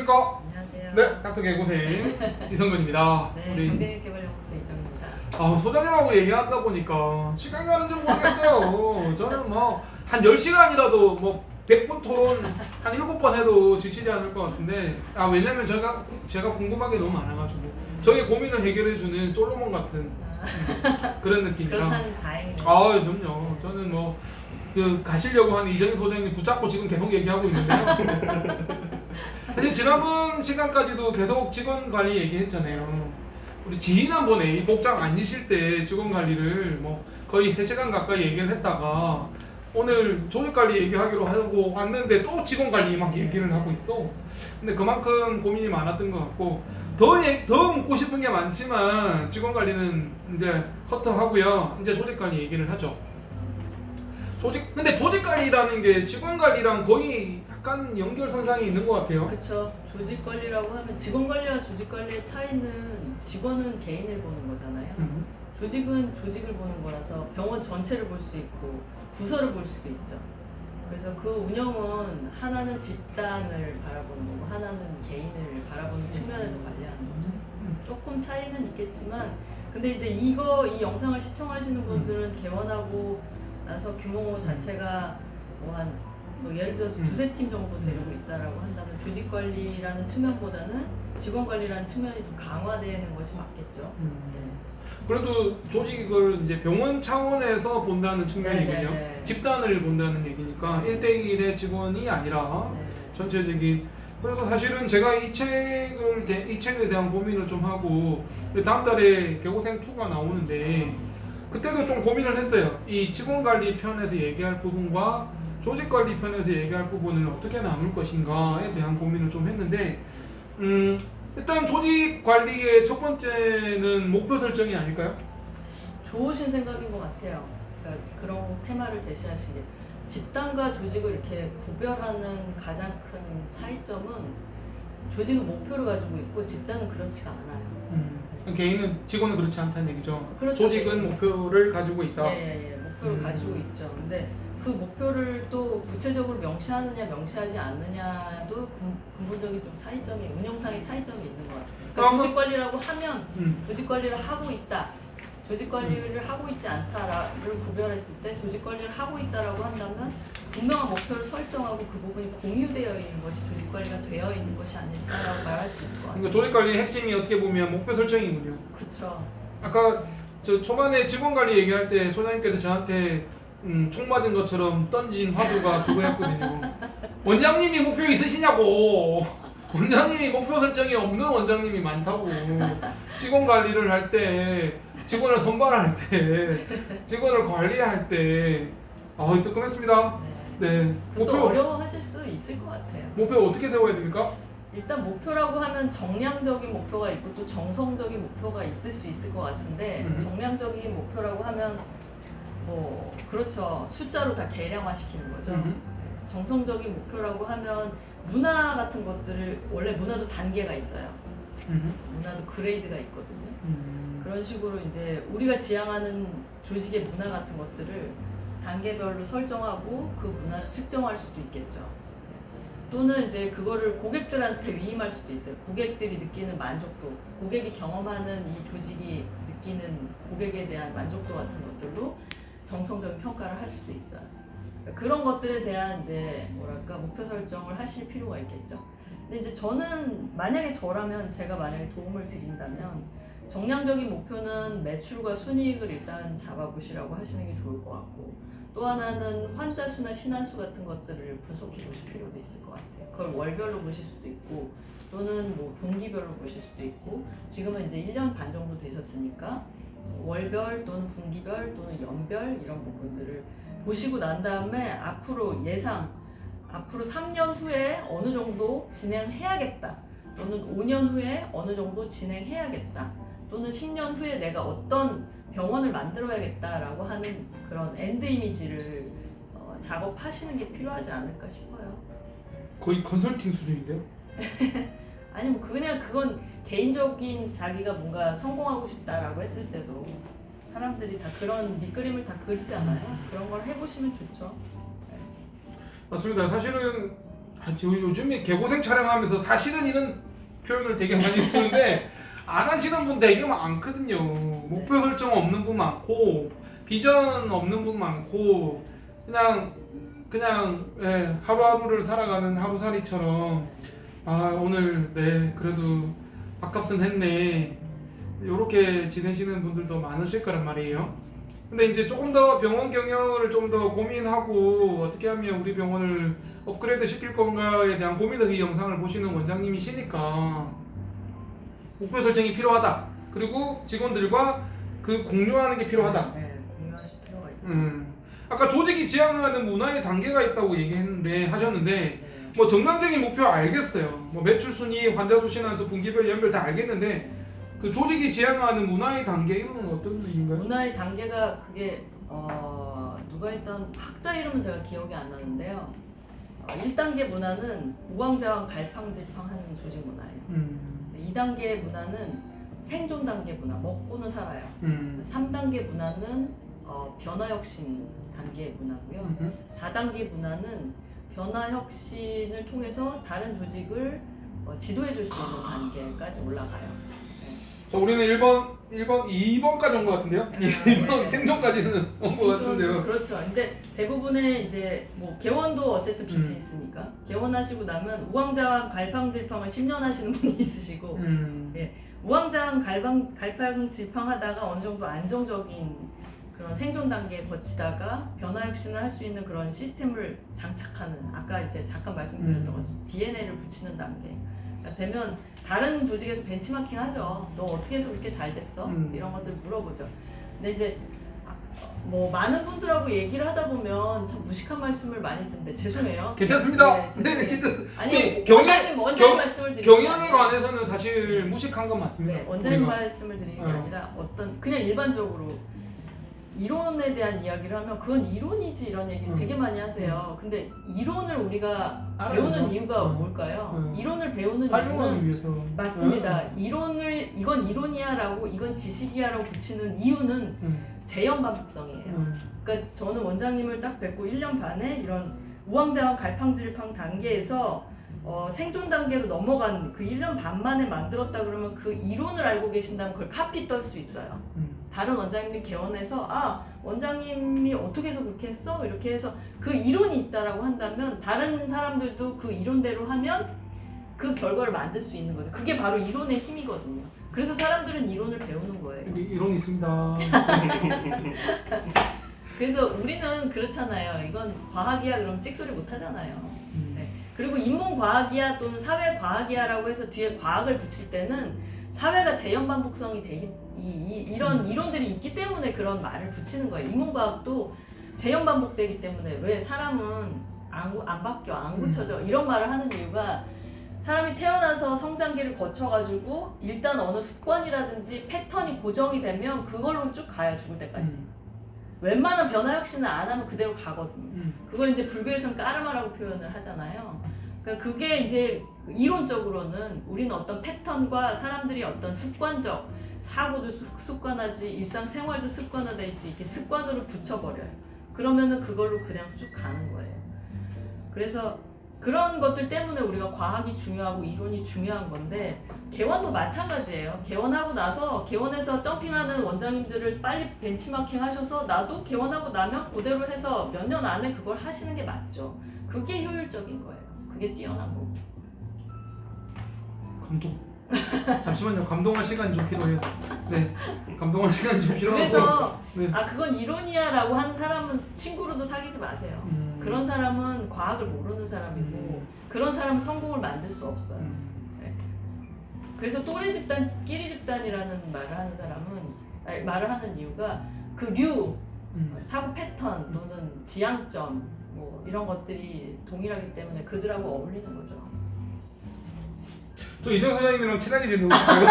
안녕하십니까? 안녕하세요. 네, 닥터 개고생 이성근입니다. 네, 우리 경제개발연구소 이정입니다. 소장님하고 얘기하다 보니까 시간 가는 줄 모르겠어요. 저는 뭐 한 10시간이라도 뭐 100분 토론 한 7번 해도 지치지 않을 것 같은데 왜냐면 제가 궁금한 게 너무 많아가지고 저의 고민을 해결해주는 솔로몬 같은 그런 느낌이라 그렇다면 다행이네요. 그럼요. 저는 뭐 가시려고 하는 이정희 소장님 붙잡고 지금 계속 얘기하고 있는데요. 사실 지난번 시간까지도 계속 직원 관리 얘기했잖아요. 우리 지난번에 이 복장 앉으실 때 직원 관리를 뭐 거의 3시간 가까이 얘기를 했다가 오늘 조직 관리 얘기하기로 하고 왔는데 또 직원 관리 막 얘기를 하고 있어. 근데 그만큼 고민이 많았던 것 같고 더 묻고 싶은 게 많지만 직원 관리는 이제 커트하고요. 이제 조직 관리 얘기를 하죠. 근데 조직 관리라는 게 직원 관리랑 거의 약간 연결선상이 있는 것 같아요. 그렇죠. 조직 관리라고 하면 직원 관리와 조직 관리의 차이는 직원은 개인을 보는 거잖아요. 조직은 조직을 보는 거라서 병원 전체를 볼 수 있고 부서를 볼 수도 있죠. 그래서 그 운영은 하나는 집단을 바라보는 거고 하나는 개인을 바라보는 측면에서 관리하는 거죠. 조금 차이는 있겠지만 근데 이제 이 영상을 시청하시는 분들은 개원하고 나서 규모 자체가 뭐 예를 들어서 두세 팀 정도 데리고 있다라고 한다면 조직 관리라는 측면보다는 직원 관리라는 측면이 더 강화되는 것이 맞겠죠. 네. 그래도 조직을 이제 병원 차원에서 본다는 측면이군요. 네. 집단을 본다는 얘기니까 1대1의 직원이 아니라 네. 전체적인. 그래서 사실은 제가 이 책에 대한 고민을 좀 하고 다음 달에 개고생 2가 나오는데 그때도 좀 고민을 했어요. 이 직원 관리 편에서 얘기할 부분과 조직 관리 편에서 얘기할 부분을 어떻게 나눌 것인가에 대한 고민을 좀 했는데 일단 조직 관리의 첫 번째는 목표 설정이 아닐까요? 좋으신 생각인 것 같아요. 그러니까 그런 테마를 제시하신 게 집단과 조직을 이렇게 구별하는 가장 큰 차이점은 조직은 목표를 가지고 있고 집단은 그렇지가 않아요. 개인은 직원은 그렇지 않다는 얘기죠. 그렇죠. 조직은 목표를 가지고 있다. 예, 목표를 가지고 있죠. 근데 그 목표를 또 구체적으로 명시하느냐 명시하지 않느냐도 근본적인 좀 차이점이 운영상의 차이점이 있는 것 같아요. 그러니까 조직 관리라고 하면 조직 관리를 하고 있다. 조직 관리를 하고 있지 않다를 구별했을 때 조직 관리를 하고 있다라고 한다면 분명한 목표를 설정하고 그 부분이 공유되어 있는 것이 조직 관리가 되어 있는 것이 아닐까라고 말할 수 있을 것 같아요. 그러니까 조직 관리의 핵심이 어떻게 보면 목표 설정이군요. 그렇죠. 아까 저 초반에 직원 관리 얘기할 때 소장님께서 저한테 총 맞은 것처럼 던진 화두가 그거였거든요. 원장님이 목표 있으시냐고. 원장님이 목표 설정이 없는 원장님이 많다고. 직원 관리를 할 때, 직원을 선발할 때, 직원을 관리할 때, 뜨끔했습니다. 네. 또 어려워하실 수 있을 것 같아요. 목표 어떻게 세워야 됩니까? 일단 목표라고 하면 정량적인 목표가 있고 또 정성적인 목표가 있을 수 있을 것 같은데 정량적인 목표라고 하면 뭐 그렇죠. 숫자로 다 계량화시키는 거죠. 정성적인 목표라고 하면 문화 같은 것들을 원래 문화도 단계가 있어요. 문화도 그레이드가 있거든요. 그런 식으로 이제 우리가 지향하는 조직의 문화 같은 것들을 단계별로 설정하고 그 문화를 측정할 수도 있겠죠. 또는 이제 그거를 고객들한테 위임할 수도 있어요. 고객들이 느끼는 만족도, 고객이 경험하는 이 조직이 느끼는 고객에 대한 만족도 같은 것들로 정성적인 평가를 할 수도 있어요. 그런 것들에 대한 이제 목표 설정을 하실 필요가 있겠죠. 근데 이제 저는 만약에 저라면 제가 만약에 도움을 드린다면 정량적인 목표는 매출과 순이익을 일단 잡아보시라고 하시는 게 좋을 것 같고 또 하나는 환자 수나 신안 수 같은 것들을 분석해 보실 필요도 있을 것 같아요. 그걸 월별로 보실 수도 있고 또는 뭐 분기별로 보실 수도 있고 지금은 이제 1년 반 정도 되셨으니까 월별 또는 분기별 또는 연별 이런 부분들을 보시고 난 다음에 앞으로 3년 후에 어느 정도 진행해야겠다 또는 5년 후에 어느 정도 진행해야겠다 또는 10년 후에 내가 어떤 병원을 만들어야겠다라고 하는 그런 엔드 이미지를 작업하시는 게 필요하지 않을까 싶어요. 거의 컨설팅 수준인데요? 아니 뭐 그냥 그건 개인적인 자기가 뭔가 성공하고 싶다라고 했을 때도 사람들이 다 그런 밑그림을 다 그리잖아요. 그런 걸 해보시면 좋죠. 맞습니다. 사실은 요즘에 개고생 촬영하면서 사실은 이런 표현을 되게 많이 쓰는데 안 하시는 분 되게 많거든요. 목표 설정 없는 분 많고 비전 없는 분 많고 그냥 예, 하루하루를 살아가는 하루살이처럼 오늘 그래도 밥값은 했네 이렇게 지내시는 분들도 많으실 거란 말이에요. 근데 이제 조금 더 병원 경영을 좀 더 고민하고 어떻게 하면 우리 병원을 업그레이드 시킬 건가에 대한 고민을 이 영상을 보시는 원장님이시니까 목표 설정이 필요하다. 그리고 직원들과 그 공유하는 게 필요하다. 네, 공유하실 필요가 있죠. 아까 조직이 지향하는 문화의 단계가 있다고 하셨는데 네. 뭐 정량적인 목표 알겠어요. 뭐 매출 순위, 환자 수 신환수, 분기별 연별 다 알겠는데 그 조직이 지향하는 문화의 단계 이거는 어떤 의미인가요? 문화의 단계가 그게 누가 했던 학자 이름은 제가 기억이 안 나는데요. 1단계 문화는 우왕좌왕 갈팡질팡하는 조직 문화예요. 2단계 문화는 생존 단계 문화, 먹고는 살아요. 3단계 문화는 변화혁신 단계 문화고요. 4단계 문화는 변화혁신을 통해서 다른 조직을 지도해 줄 수 있는 단계까지 올라가요. 자, 우리는 2번까지 온 것 같은데요? 2번 생존까지는 온 것 같은데요. 그렇죠. 근데 대부분의 이제 뭐 개원도 어쨌든 빚이 있으니까 개원하시고 나면 우왕좌왕 갈팡질팡을 10년 하시는 분이 있으시고 우왕좌왕 갈팡질팡하다가 어느 정도 안정적인 그런 생존 단계 거치다가 변화혁신을 할 수 있는 그런 시스템을 장착하는 아까 이제 잠깐 말씀드렸던 것처럼 DNA를 붙이는 단계 되면 다른 조직에서 벤치마킹 하죠. 너 어떻게 해서 그렇게 잘 됐어? 이런 것들 물어보죠. 근데 이제 뭐 많은 분들하고 얘기를 하다 보면 참 무식한 말씀을 많이 듣는데 죄송해요. 괜찮습니다. 네, 괜찮습니다. 아니 경영 말씀을 드리는 경영에 관해서는 사실 무식한 건 맞습니다. 네, 원장님 말씀을 드리는 게 아니라 어떤 그냥 일반적으로 이론에 대한 이야기를 하면 그건 이론이지 이런 얘기를 되게 많이 하세요. 근데 이론을 우리가 배우는 이유가 뭘까요? 이론을 배우는 이유는 위해서. 맞습니다. 이건 이론이야라고 이건 지식이야라고 붙이는 이유는 재현 반복성이에요. 그러니까 저는 원장님을 딱 뵙고 1년 반에 이런 우왕좌왕 갈팡질팡 단계에서 생존 단계로 넘어간 그 1년 반 만에 만들었다 그러면 그 이론을 알고 계신다면 그걸 카피 떨 수 있어요. 다른 원장님이 개원해서 원장님이 어떻게 해서 그렇게 했어? 이렇게 해서 그 이론이 있다라고 한다면 다른 사람들도 그 이론대로 하면 그 결과를 만들 수 있는 거죠. 그게 바로 이론의 힘이거든요. 그래서 사람들은 이론을 배우는 거예요. 이론이 있습니다. 그래서 우리는 그렇잖아요. 이건 과학이야 그럼 찍소리 못 하잖아요. 네. 그리고 인문과학이야 또는 사회과학이야라고 해서 뒤에 과학을 붙일 때는 사회가 재현 반복성이 이런 이론들이 있기 때문에 그런 말을 붙이는 거예요. 인문과학도 재현 반복되기 때문에 왜 사람은 안 바뀌어 안 고쳐져 이런 말을 하는 이유가 사람이 태어나서 성장기를 거쳐가지고 일단 어느 습관이라든지 패턴이 고정이 되면 그걸로 쭉 가요 죽을 때까지. 웬만한 변화혁신을 안 하면 그대로 가거든요. 그걸 이제 불교에서는 까르마라고 표현을 하잖아요. 그러니까 그게 이제 이론적으로는 우리는 어떤 패턴과 사람들이 어떤 습관적 사고도 습관화지 일상생활도 습관화돼 있지 이렇게 습관으로 붙여버려요. 그러면은 그걸로 그냥 쭉 가는 거예요. 그래서 그런 것들 때문에 우리가 과학이 중요하고 이론이 중요한 건데 개원도 마찬가지예요. 개원하고 나서 개원해서 점핑하는 원장님들을 빨리 벤치마킹 하셔서 나도 개원하고 나면 그대로 해서 몇 년 안에 그걸 하시는 게 맞죠. 그게 효율적인 거예요. 그게 뛰어난 거고. 감동. 잠시만요. 감동할 시간이 좀 필요해요. 네, 감동할 시간이 좀 필요하고. 그래서 네. 그건 이론이야라고 하는 사람은 친구로도 사귀지 마세요. 그런 사람은 과학을 모르는 사람이고 그런 사람은 성공을 만들 수 없어요. 네. 그래서 또래 집단, 끼리 집단이라는 말을 하는 이유가 그 사고 패턴 또는 지향점 뭐 이런 것들이 동일하기 때문에 그들하고 어울리는 거죠. 저 이정 사장님이랑 친하게 지내고 있어요.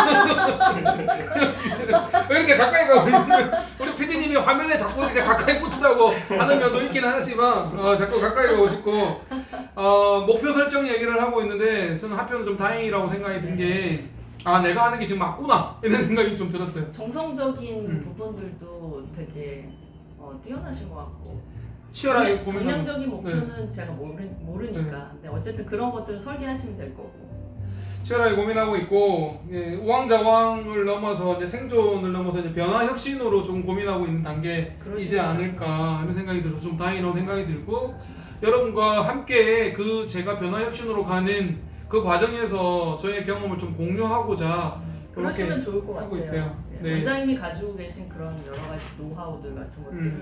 왜 이렇게 가까이 가고 있는 우리 PD님이 화면에 자꾸 이렇게 가까이 붙으라고 하는 면도 있긴 하지만 자꾸 가까이 가고 싶고 목표 설정 얘기를 하고 있는데 저는 한편으로 좀 다행이라고 생각이 든 게 내가 하는 게 지금 맞구나 이런 생각이 좀 들었어요. 정성적인 부분들도 되게 뛰어나신 것 같고 치열하게 고민하고. 정량적인 목표는 제가 모르니까. 근데 어쨌든 그런 것들은 설계하시면 될 거고. 치열하게 고민하고 있고, 예, 우왕좌왕을 넘어서 이제 생존을 넘어서 이제 변화 혁신으로 좀 고민하고 있는 단계이지 그러시는 것 않을까 하는 생각이 들어서 좀 다행이라는 생각이 들고, 여러분과 함께 그 제가 변화 혁신으로 가는 그 과정에서 저의 경험을 좀 공유하고자 그러시면 그렇게 좋을 것 하고 같아요. 있어요. 네. 네. 원장님이 가지고 계신 그런 여러 가지 노하우들 같은 것들을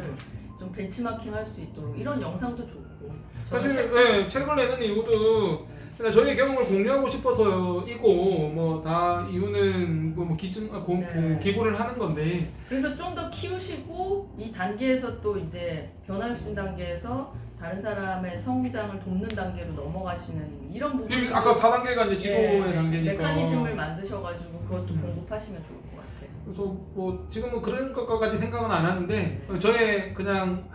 좀 벤치마킹 할 수 있도록 이런 영상도 좋고. 저는 사실 예, 책을 내는 이유도 그냥 저희의 경험을 공유하고 싶어서이고 뭐 다 이유는 뭐 네. 기부를 하는 건데 그래서 좀 더 키우시고 이 단계에서 또 이제 변화혁신 단계에서 다른 사람의 성장을 돕는 단계로 넘어가시는 이런 부분. 아까 4단계가 이제 지도의 단계니까 메커니즘을 만드셔가지고 그것도 음. 공급하시면 좋을 것 같아요. 그래서 뭐 지금은 그런 것까지 생각은 안 하는데 저의 그냥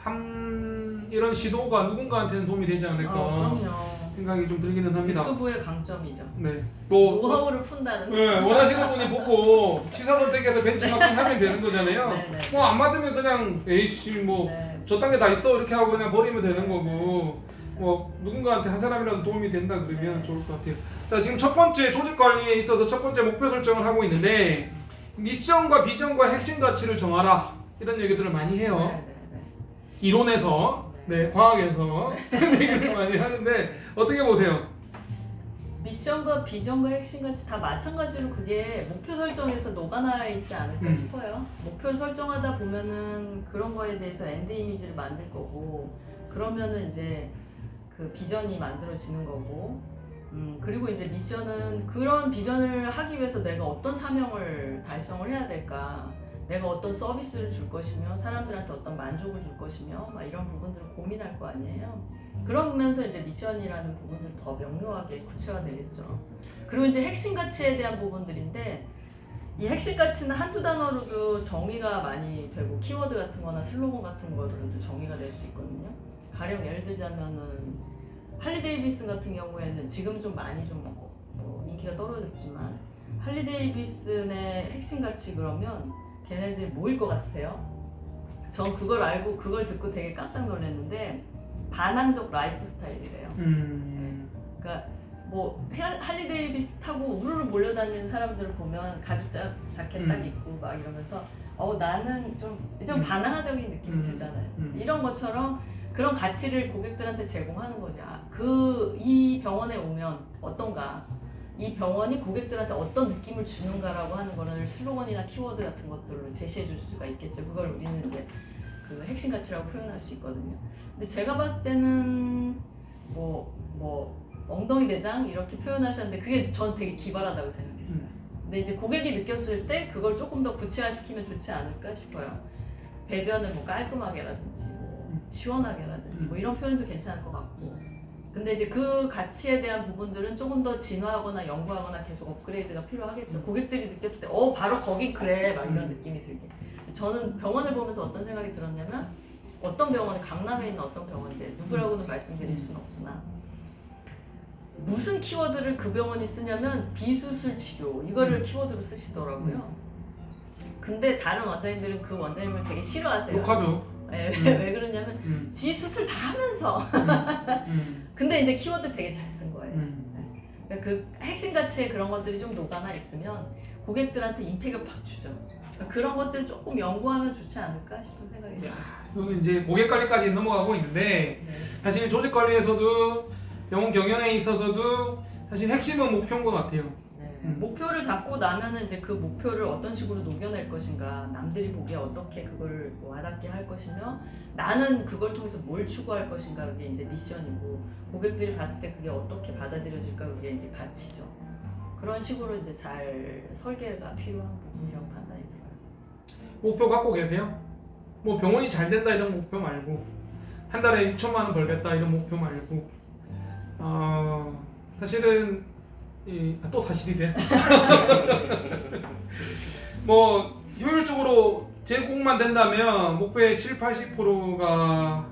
이런 시도가 누군가한테는 도움이 되지 않을까 그럼요. 생각이 좀 들기는 합니다. 유튜브의 강점이죠. 네. 뭐 노하우를 푼다는. 네, 원하시는 분이 보고 치사 선택해서 벤치마킹 하면 되는 거잖아요. 네네. 뭐 안 맞으면 그냥 에이씨 뭐 저 네. 단계 다 있어 이렇게 하고 그냥 버리면 되는 거고 뭐 누군가한테 한 사람이라도 도움이 된다 그러면 네. 좋을 것 같아요. 자, 지금 첫 번째 조직 관리에 있어서 첫 번째 목표 설정을 하고 있는데 미션과 비전과 핵심 가치를 정하라 이런 얘기들을 많이 해요. 네. 이론에서, 네, 과학에서 그런 얘기를 많이 하는데 어떻게 보세요? 미션과 비전과 핵심 같이 다 마찬가지로 그게 목표 설정에서 녹아나 있지 않을까 싶어요. 목표를 설정하다 보면은 그런 거에 대해서 엔드 이미지를 만들 거고, 그러면은 이제 그 비전이 만들어지는 거고, 그리고 이제 미션은 그런 비전을 하기 위해서 내가 어떤 사명을 달성을 해야 될까, 내가 어떤 서비스를 줄 것이며 사람들한테 어떤 만족을 줄 것이며 막 이런 부분들을 고민할 거 아니에요. 그러면서 이제 미션이라는 부분을 더 명료하게 구체화되겠죠. 그리고 이제 핵심 가치에 대한 부분들인데 이 핵심 가치는 한두 단어로도 정의가 많이 되고 키워드 같은 거나 슬로건 같은 거로도 정의가 될 수 있거든요. 가령 예를 들자면은 할리 데이비슨 같은 경우에는 지금 좀 많이 좀 뭐 인기가 떨어졌지만 할리 데이비슨의 핵심 가치 그러면 걔네들 뭐일 것 같으세요? 전 그걸 알고 그걸 듣고 되게 깜짝 놀랐는데 반항적 라이프 스타일이래요. 그러니까 뭐 할리 데이비스 타고 우르르 몰려다니는 사람들을 보면 가죽 자켓 딱 입고 막 이러면서 나는 좀 반항적인 느낌이 들잖아요. 이런 것처럼 그런 가치를 고객들한테 제공하는 거죠. 이 병원에 오면 어떤가? 이 병원이 고객들한테 어떤 느낌을 주는가라고 하는 거를 슬로건이나 키워드 같은 것들로 제시해 줄 수가 있겠죠. 그걸 우리는 이제 그 핵심 가치라고 표현할 수 있거든요. 근데 제가 봤을 때는 뭐 엉덩이 내장 이렇게 표현하셨는데 그게 전 되게 기발하다고 생각했어요. 근데 이제 고객이 느꼈을 때 그걸 조금 더 구체화시키면 좋지 않을까 싶어요. 배변을 뭐 깔끔하게라든지 뭐 시원하게라든지 뭐 이런 표현도 괜찮을 것 같고. 근데 이제 그 가치에 대한 부분들은 조금 더 진화하거나 연구하거나 계속 업그레이드가 필요하겠죠. 고객들이 느꼈을 때 바로 거긴 그래 막 이런 느낌이 들게. 저는 병원을 보면서 어떤 생각이 들었냐면 어떤 병원이 강남에 있는 어떤 병원인데 누구라고는 말씀드릴 수는 없으나 무슨 키워드를 그 병원이 쓰냐면 비수술 치료 이거를 키워드로 쓰시더라고요. 근데 다른 원장님들은 그 원장님을 되게 싫어하세요. 욕하죠. 네, 왜 그러냐면 지 수술 다 하면서 근데 이제 키워드 되게 잘 쓴 거예요. 그러니까 그 핵심 가치의 그런 것들이 좀 녹아나 있으면 고객들한테 임팩을 팍 주죠. 그러니까 그런 것들 조금 연구하면 좋지 않을까 싶은 생각이 들어요. 이거는 이제 고객 관리까지 넘어가고 있는데 네. 사실 조직 관리에서도 병원 경영에 있어서도 사실 핵심은 목표인 것 같아요. 네. 목표를 잡고 나면은 이제 그 목표를 어떤 식으로 녹여낼 것인가, 남들이 보기에 어떻게 그걸 와닿게 할 것이며 나는 그걸 통해서 뭘 추구할 것인가 그게 이제 미션이고 고객들이 봤을 때 그게 어떻게 받아들여질까 그게 이제 가치죠. 그런 식으로 이제 잘 설계가 필요한 부분이라고 판단이 들어요. 목표 갖고 계세요? 뭐 병원이 잘 된다 이런 목표 말고 한 달에 6천만 원 벌겠다 이런 목표 말고 사실은 또 사실이래. 뭐 효율적으로 제공만 된다면 목표의 70-80%가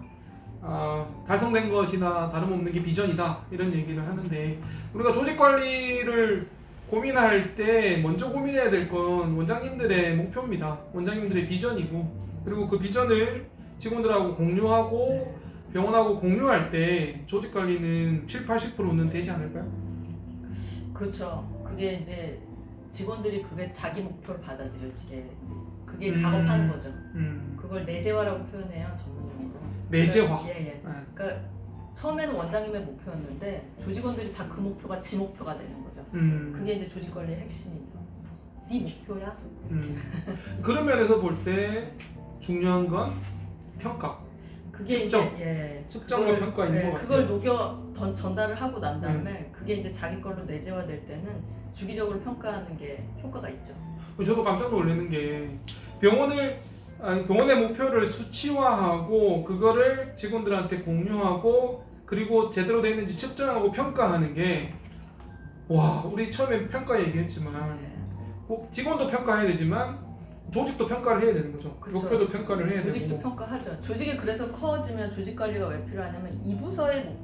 달성된 것이나 다름없는 게 비전이다 이런 얘기를 하는데 우리가 조직 관리를 고민할 때 먼저 고민해야 될 건 원장님들의 목표입니다. 원장님들의 비전이고 그리고 그 비전을 직원들하고 공유하고 병원하고 공유할 때 조직 관리는 70-80%는 되지 않을까요? 그렇죠. 그게 이제 직원들이 그게 자기 목표로 받아들여지게 이제 그게 작업하는 거죠. 그걸 내재화라고 표현해요, 전문용어로. 내재화. 예. 그러니까 처음에는 원장님의 목표였는데 조직원들이 다 그 목표가 지 목표가 되는 거죠. 그게 이제 조직 관리의 핵심이죠. 네 목표야? 그런 면에서 볼 때 중요한 건 평가. 그게 측정. 이제 측정과 평가인 것 같아요. 그걸 녹여 전달을 하고 난 다음에 그게 이제 자기 걸로 내재화될 때는 주기적으로 평가하는 게 효과가 있죠. 저도 깜짝 놀라는 게 병원의 목표를 수치화하고 그거를 직원들한테 공유하고 그리고 제대로 되어 있는지 측정하고 평가하는 게 와, 우리 처음에 평가 얘기했지만 꼭 직원도 평가해야 되지만 조직도 평가를 해야 되는 거죠. 그쵸. 목표도 평가를 해야 조직도 되고. 평가하죠. 조직이 그래서 커지면 조직 관리가 왜 필요하냐면 이 부서의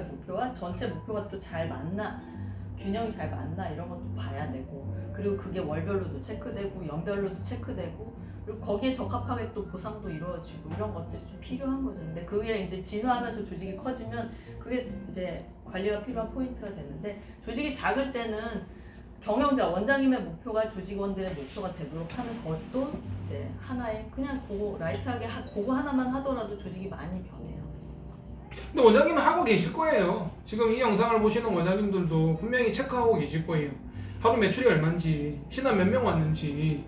목표와 전체 목표가 또 잘 맞나, 균형이 잘 맞나 이런 것도 봐야 되고, 그리고 그게 월별로도 체크되고 연별로도 체크되고, 그리고 거기에 적합하게 또 보상도 이루어지고 이런 것들이 좀 필요한 거죠. 근데 그게 이제 진화하면서 조직이 커지면 그게 이제 관리가 필요한 포인트가 되는데, 조직이 작을 때는 경영자, 원장님의 목표가 조직원들의 목표가 되도록 하는 것도 이제 하나의 그냥 그거 라이트하게 그거 하나만 하더라도 조직이 많이 변해요. 근데 원장님은 하고 계실 거예요. 지금 이 영상을 보시는 원장님들도 분명히 체크하고 계실 거예요. 하루 매출이 얼마인지, 신한 몇 명 왔는지,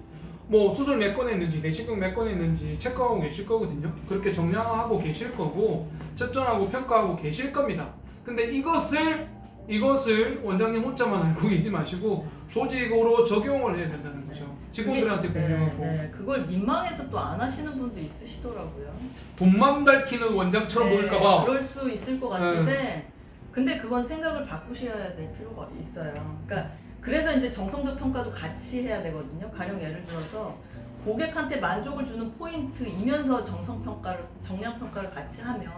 뭐 수술 몇 건 했는지, 내시경 몇 건 했는지 체크하고 계실 거거든요. 그렇게 정량하고 계실 거고 측정하고 평가하고 계실 겁니다. 근데 이것을 원장님 혼자만 알고 계지 마시고 조직으로 적용을 해야 된다는 거죠. 직원들한테 공유하고. 그걸 민망해서 또 안 하시는 분도 있으시더라고요. 돈만 밝히는 원장처럼 보일까봐. 그럴 수 있을 것 같은데 근데 그건 생각을 바꾸셔야 될 필요가 있어요. 그러니까 그래서 이제 정성적 평가도 같이 해야 되거든요. 가령 예를 들어서 고객한테 만족을 주는 포인트이면서 정량 평가를 같이 하면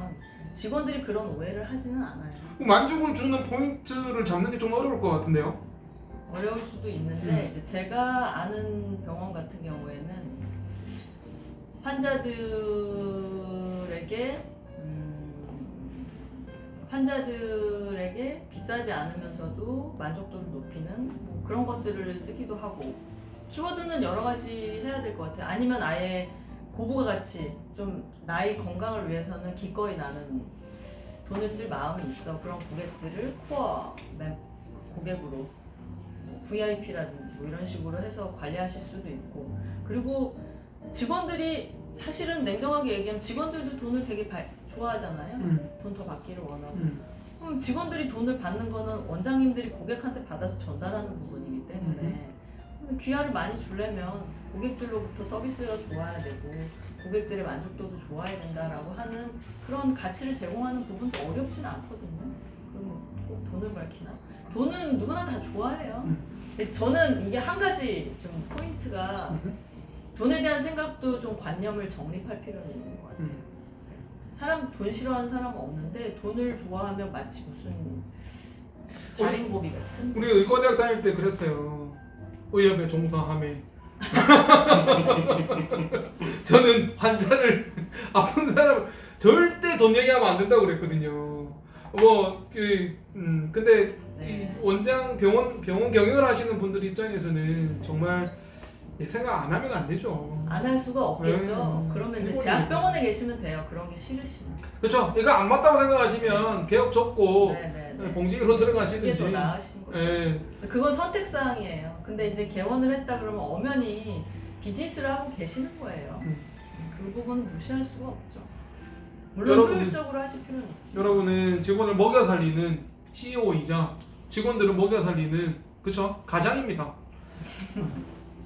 직원들이 그런 오해를 하지는 않아요. 만족을 주는 포인트를 잡는 게 좀 어려울 것 같은데요. 어려울 수도 있는데 이제 제가 아는 병원 같은 경우에는 환자들에게 비싸지 않으면서도 만족도를 높이는 뭐 그런 것들을 쓰기도 하고, 키워드는 여러 가지 해야 될 것 같아요. 아니면 아예 고부가 같이 좀 나의 건강을 위해서는 기꺼이 나는 돈을 쓸 마음이 있어. 그런 고객들을 코어 고객으로 VIP라든지 뭐 이런 식으로 해서 관리하실 수도 있고, 그리고 직원들이 사실은 냉정하게 얘기하면 직원들도 돈을 되게 좋아하잖아요. 돈 더 받기를 원하고. 그럼 직원들이 돈을 받는 거는 원장님들이 고객한테 받아서 전달하는 부분이기 때문에 귀하를 많이 주려면 고객들로부터 서비스가 좋아야 되고 고객들의 만족도도 좋아야 된다라고 하는 그런 가치를 제공하는 부분도 어렵진 않거든요. 그럼 꼭 돈을 밝히나? 돈은 누구나 다 좋아해요. 근데 저는 이게 한 가지 좀 포인트가 돈에 대한 생각도 좀 관념을 정립할 필요는 있는 것 같아요. 돈 싫어하는 사람은 없는데 돈을 좋아하면 마치 무슨 자린고비 같은? 우리 의과대학 다닐 때 그랬어요. 의협에 종사함에 저는 환자를 아픈 사람을 절대 돈 얘기하면 안 된다고 그랬거든요. 근데 이 원장 병원 경영을 하시는 분들 입장에서는 정말 생각 안 하면 안 되죠. 안 할 수가 없겠죠. 그러면 이제 대학병원에 계시면 돼요. 그런 게 싫으시면. 그렇죠. 이거 안 맞다고 생각하시면 개업 접고 봉직으로 그게 들어가시든지. 더 나으신 거죠. 그건 선택 사항이에요. 근데 이제 개원을 했다 그러면 엄연히 비즈니스를 하고 계시는 거예요. 그 부분은 무시할 수가 없죠. 물론 효율적으로 하실 필요는 있지. 여러분은 직원을 먹여 살리는 CEO이자 직원들을 먹여 살리는 그쵸? 가장입니다.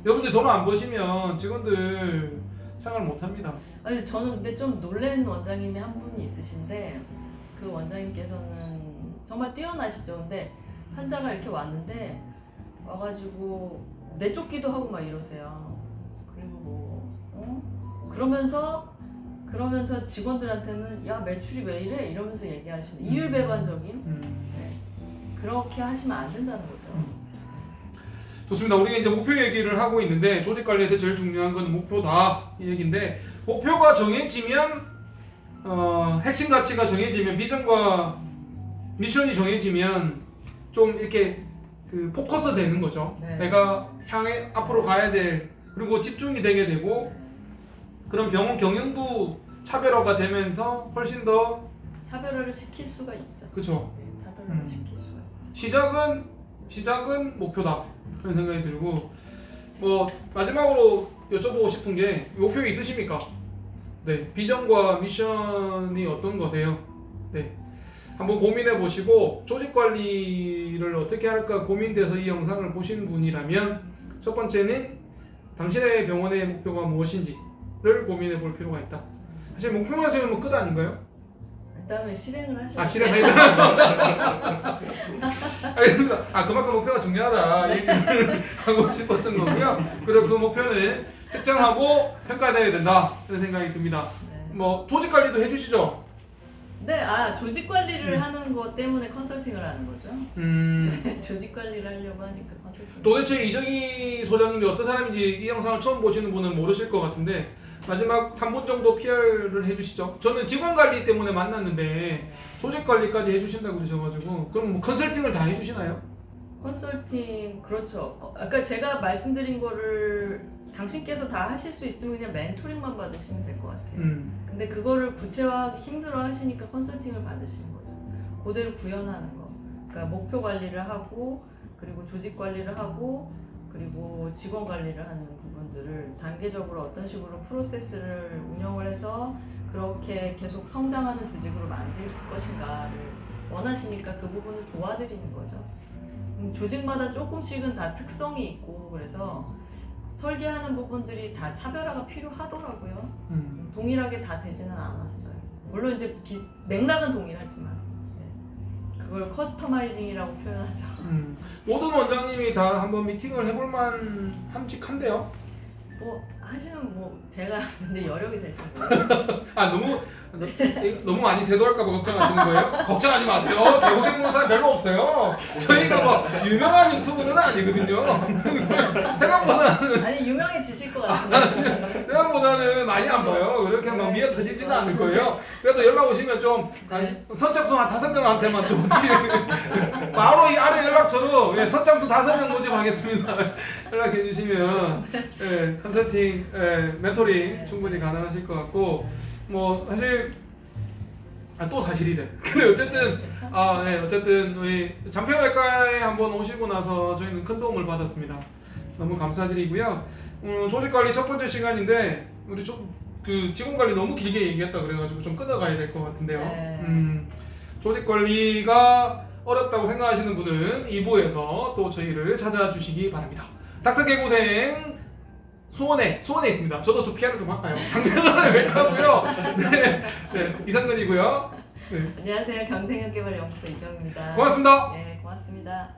여러분들 돈 안 버시면 직원들 생활 못 합니다. 아니 저는 근데 좀 놀란 원장님이 한 분이 있으신데 그 원장님께서는 정말 뛰어나시죠. 근데 환자가 이렇게 왔는데 와가지고 내쫓기도 하고 막 이러세요. 그리고 그러면서 직원들한테는 야 매출이 왜 이래? 이러면서 얘기하시는 이율배반적인 그렇게 하시면 안 된다는 거죠. 좋습니다. 우리가 이제 목표 얘기를 하고 있는데 조직 관리에 대해 제일 중요한 건 목표다 이 얘기인데 목표가 정해지면 핵심 가치가 정해지면 비전과 미션이 정해지면 좀 이렇게 그 포커스 되는 거죠. 네. 내가 향해 앞으로 가야 될 그리고 집중이 되게 되고 그런 병원 경영도 차별화가 되면서 훨씬 더 차별화를 시킬 수가 있죠. 그렇죠. 네, 차별화를 시킬 수가 있죠. 시작은 목표다 그런 생각이 들고 뭐 마지막으로 여쭤보고 싶은 게 목표 있으십니까? 네, 비전과 미션이 어떤 거세요? 네, 한번 고민해 보시고 조직 관리를 어떻게 할까 고민돼서 이 영상을 보신 분이라면 첫 번째는 당신의 병원의 목표가 무엇인지를 고민해 볼 필요가 있다. 사실 목표만 세우면 끝 아닌가요? 그다음에 실행을 하셔야 실행해야 알겠습니다. 그만큼 목표가 중요하다 이 얘기를 하고 싶었던 거고요. 그리고 그 목표는 측정하고 평가돼야 된다 이런 생각이 듭니다. 네. 뭐 조직 관리도 해주시죠? 네, 조직 관리를 하는 것 때문에 컨설팅을 하는 거죠. 조직 관리를 하려고 하니까 컨설팅. 도대체 이정희 소장님이 어떤 사람인지 이 영상을 처음 보시는 분은 모르실 것 같은데 마지막 3분 정도 PR을 해주시죠. 저는 직원 관리 때문에 만났는데 조직 관리까지 해주신다고 그러셔가지고 그럼 뭐 컨설팅을 다 해주시나요? 컨설팅 그렇죠. 아까 제가 말씀드린 거를 당신께서 다 하실 수 있으면 그냥 멘토링만 받으시면 될 것 같아요. 근데 그거를 구체화하기 힘들어 하시니까 컨설팅을 받으시는 거죠. 그대로 구현하는 거. 그러니까 목표 관리를 하고 그리고 조직 관리를 하고 그리고 직원 관리를 하는 부분들을 단계적으로 어떤 식으로 프로세스를 운영을 해서 그렇게 계속 성장하는 조직으로 만들 것인가를 원하시니까 그 부분을 도와드리는 거죠. 조직마다 조금씩은 다 특성이 있고 그래서 설계하는 부분들이 다 차별화가 필요하더라고요. 동일하게 다 되지는 않았어요. 물론 이제 맥락은 동일하지만 그걸 커스터마이징이라고 표현하죠. 모든 원장님이 다 한번 미팅을 해볼만 함직한데요. 뭐 하시면 뭐 제가 근데 여력이 될지 모르겠어요. 너무 많이 세도할까봐 걱정하시는 거예요? 걱정하지 마세요. 개고생 보는 사람 별로 없어요. 저희가 뭐 유명한 유튜브는 아니거든요. 생각보다는 아니 유명해지실 것 같은데. 생각보다는 많이 안 봐요. 그렇게 막 미어 터지지는 않을 거예요. 그래도 연락 오시면 좀 선착순 한 5명한테만 좀 어떻게 바로 이 아래 연락처로 선착순 5명 모집하겠습니다. 연락해 주시면 컨설팅, 멘토링 충분히 가능하실 것 같고 뭐 사실 또 사실이래. 그래 어쨌든 어쨌든 우리 장평외과에 한번 오시고 나서 저희는 큰 도움을 받았습니다. 너무 감사드리고요. 조직 관리 첫 번째 시간인데 우리 그 직원 관리 너무 길게 얘기했다 그래가지고 좀 끊어가야 될 것 같은데요. 조직 관리가 어렵다고 생각하시는 분은 2부에서 또 저희를 찾아주시기 바랍니다. 닥터 개고생 수원에 있습니다. 저도 좀 PR을 좀 할까요? 장면을 뵙고요. 이상근이고요. 안녕하세요. 경쟁력개발연구소 이정입니다. 고맙습니다. 네, 고맙습니다.